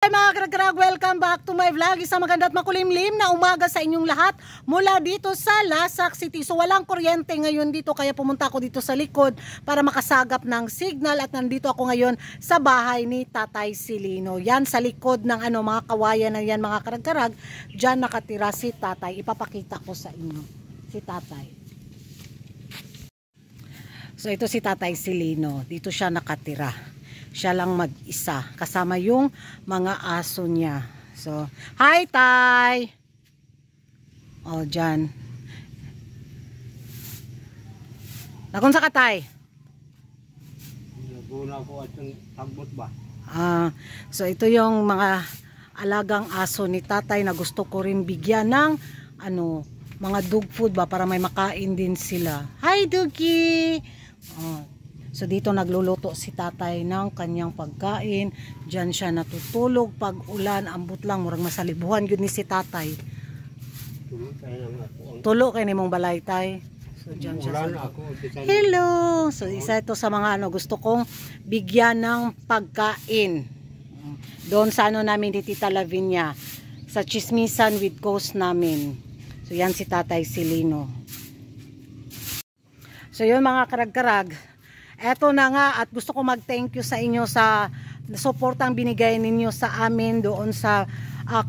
Hi mga karag-karag, welcome back to my vlog. Isang maganda at makulimlim na umaga sa inyong lahat mula dito sa Lasak City. So walang kuryente ngayon dito kaya pumunta ako dito sa likod para makasagap ng signal at nandito ako ngayon sa bahay ni Tatay Silino. Yan sa likod ng mga kawayan na yan mga karag-karag. Diyan nakatira si Tatay. Ipapakita ko sa inyo si Tatay. So ito si Tatay Silino. Dito siya nakatira. Siya lang mag-isa. Kasama yung mga aso niya. So, hi Tay! O, dyan. Nakunsa ka, Tay? Naguna ko at yung tagbot ba? So, ito yung mga alagang aso ni Tatay na gusto ko rin bigyan ng mga dog food ba para may makain din sila. Hi, Doggy! So dito nagluluto si Tatay ng kanyang pagkain. Diyan siya natutulog pag ulan, ambot lang murag masalibuhan gyud ni si Tatay. Tulo kay nimong balay, Tay. So diyan siya. Hello. So isa ito sa mga gusto kong bigyan ng pagkain. Doon sa namin ni Tita Lavinia sa Chismisan with Coast namin. So yan si Tatay Silino. So yun mga karag-karag. Eto na nga at gusto ko mag-thank you sa inyo sa suportang binigay ninyo sa amin doon sa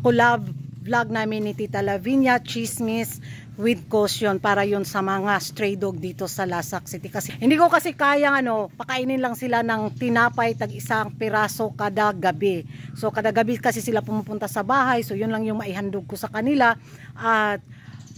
collab vlog namin ni Tita Lavinia, Chismis with Caution para yun sa mga stray dog dito sa Lasak City. Kasi hindi ko kasi kayang pakainin lang sila ng tinapay tag isang piraso kada gabi. So kada gabi kasi sila pumupunta sa bahay. So yun lang yung maihandog ko sa kanila. At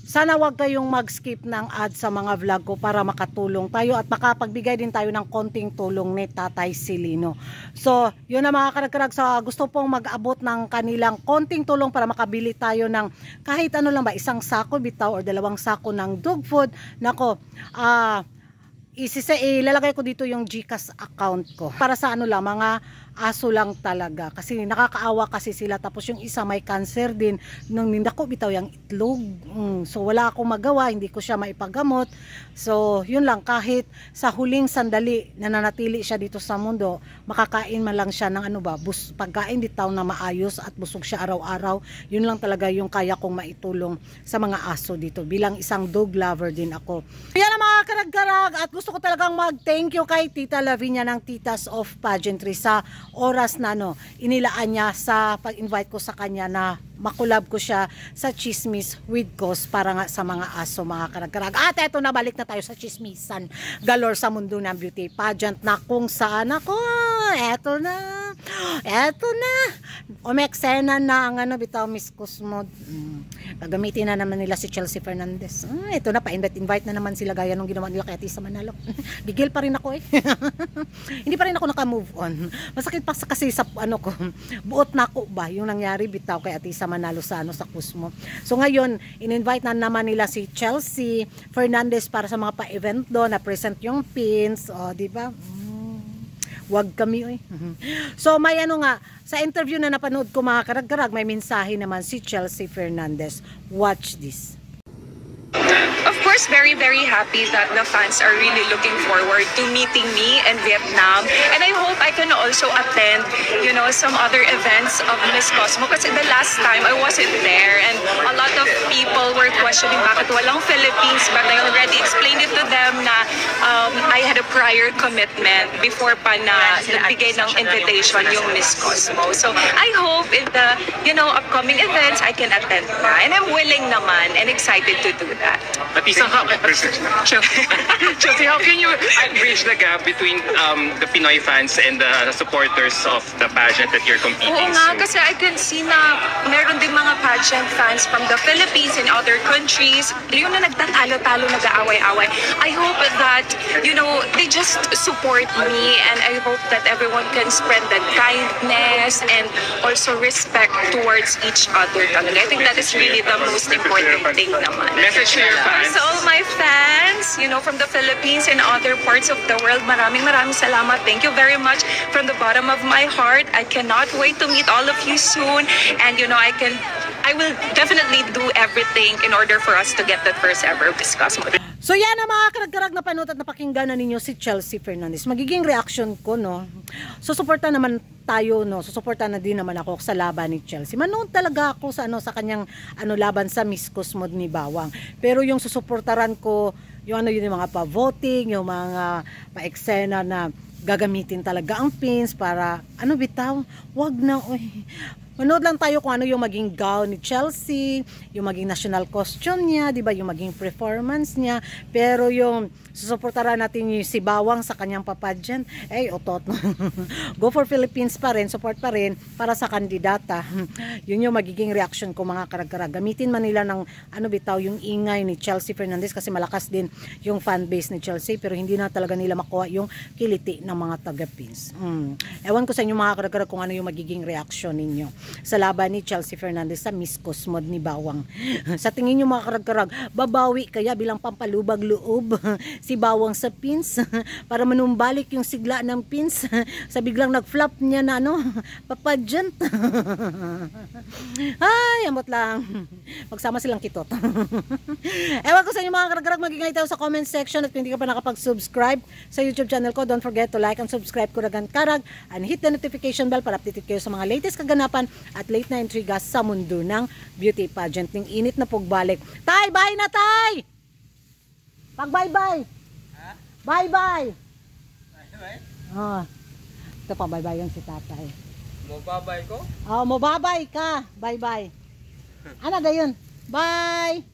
sana wag kayong mag-skip ng ads sa mga vlog ko para makatulong tayo at makapagbigay din tayo ng konting tulong ni Tatay Silino. So, yun na mga karag-karag, sa gusto pong mag-abot ng kanilang konting tulong para makabili tayo ng kahit lang ba, isang sako bitaw or 2 sako ng dog food. Nako, ilalagay ko dito yung GCash account ko. Para sa lang, mga aso lang talaga. Kasi nakakaawa kasi sila. Tapos yung isa may cancer din. Nung nindako bitaw yung itlog. So wala akong magawa. Hindi ko siya maipagamot. So yun lang. Kahit sa huling sandali na nanatili siya dito sa mundo, makakain man lang siya ng pagkain bitaw na maayos at busog siya araw-araw. Yun lang talaga yung kaya kong maitulong sa mga aso dito. Bilang isang dog lover din ako. Yan ang mga karag-karag. At gusto ko talagang mag-thank you kay Tita Lavinia ng Titas of Pageantry sa oras na inilaan niya sa pag-invite ko sa kanya na makulab ko siya sa Chismis with Cause para nga sa mga aso mga karag-karag. At eto na, balik na tayo sa Chismisan galore sa mundo ng beauty pageant na kung saan eto na umeksena na ang bitaw Miss Cosmo. Gagamitin na naman nila si Chelsea Fernandez. Ito na, pa-invite na naman sila gaya nung ginawa nila kay Atisa Manalo. Gigil pa rin ako hindi pa rin ako naka-move on. Masakit pa kasi sa ko. Buot na ako ba yung nangyari bitaw kay Atisa Manalo sa sa Cosmo. So ngayon, in-invite na naman nila si Chelsea Fernandez para sa mga pa-event doon na present yung pins. Di ba? Wag kami So may sa interview na napanood ko mga karag-karag, may mensahe naman si Chelsea Fernandez. Watch this. Of course, very, very happy that the fans are really looking forward to meeting me in Vietnam. And I hope I can also attend, some other events of Miss Cosmo. Kasi the last time I wasn't there and a lot of people were questioning bakit walang Philippines. But I already explained it to them na I had a prior commitment before pa na nagbigay ng invitation yung Miss Cosmo. So I hope in the, upcoming events, I can attend na. And I'm willing naman and excited to do that. Chelsea, how can you bridge the gap between the Pinoy fans and the supporters of the pageant that you're competing? Oo nga, kasi I can see na meron din mga pageant fans from the Philippines and other countries. Yung na nagtatalo-talo, nag-aaway-away. I hope that, they just support me and I hope that everyone can spread that kindness and also respect towards each other talaga. I think that is really the most important thing naman. Message to your fans. So all my fans, from the Philippines and other parts of the world, maraming salamat. Thank you very much from the bottom of my heart. I cannot wait to meet all of you soon. And I will definitely do everything in order for us to get that first ever Miss Cosmo. So yan ang mga karag-karag na panood at napakinggan na ninyo si Chelsea Fernandez. Magiging reaction ko, no. Susuporta naman tayo, no. Susuporta na din naman ako sa laban ni Chelsea. Manood talaga ako sa sa kanyang laban sa Miss Cosmod ni Bawang. Pero yung susuportaran ko, yung yung mga pa-voting, yung mga pa-eksena na gagamitin talaga ang pins para bitaw, wag na manood lang tayo kung ano yung maging gown ni Chelsea, yung maging national costume niya, 'di ba, yung maging performance niya. Pero yung susuportahan natin yung si Bawang sa kanyang papageant, otot. Go for Philippines pa rin, support pa rin para sa kandidata. Yun yung magiging reaction ko, mga karag-karag. Gamitin man nila ng bitaw yung ingay ni Chelsea Fernandez kasi malakas din yung fan base ni Chelsea, pero hindi na talaga nila makuha yung kiliti ng mga taga-pins. Ewan ko sa inyo, mga karag-karag, kung ano yung magiging reaction ninyo sa laban ni Chelsea Fernandez sa Miss Cosmod ni Bawang. Sa tingin nyo, mga karag-karag, babawi kaya bilang pampalubag loob si Bawang sa pins para manumbalik yung sigla ng pins sa biglang nag-flop niya na papageant. Ay, amot lang. Magsama silang kitot. Ewan ko sa inyo, mga karag-karag, magingay tayo sa comment section, at kung hindi ka pa nakapag-subscribe sa YouTube channel ko, don't forget to like and subscribe ko karag and hit the notification bell para updated kayo sa mga latest kaganapan at late na intriga sa mundo ng beauty pageant. Ning init na pugbalik. Tay, bye na, tay! Pag bye-bye. Bye-bye. Bye-bye? Ito pa, bye-bye yan si tatay. Mababay ko? Mababay ka. Bye-bye. Ano da yun? Bye!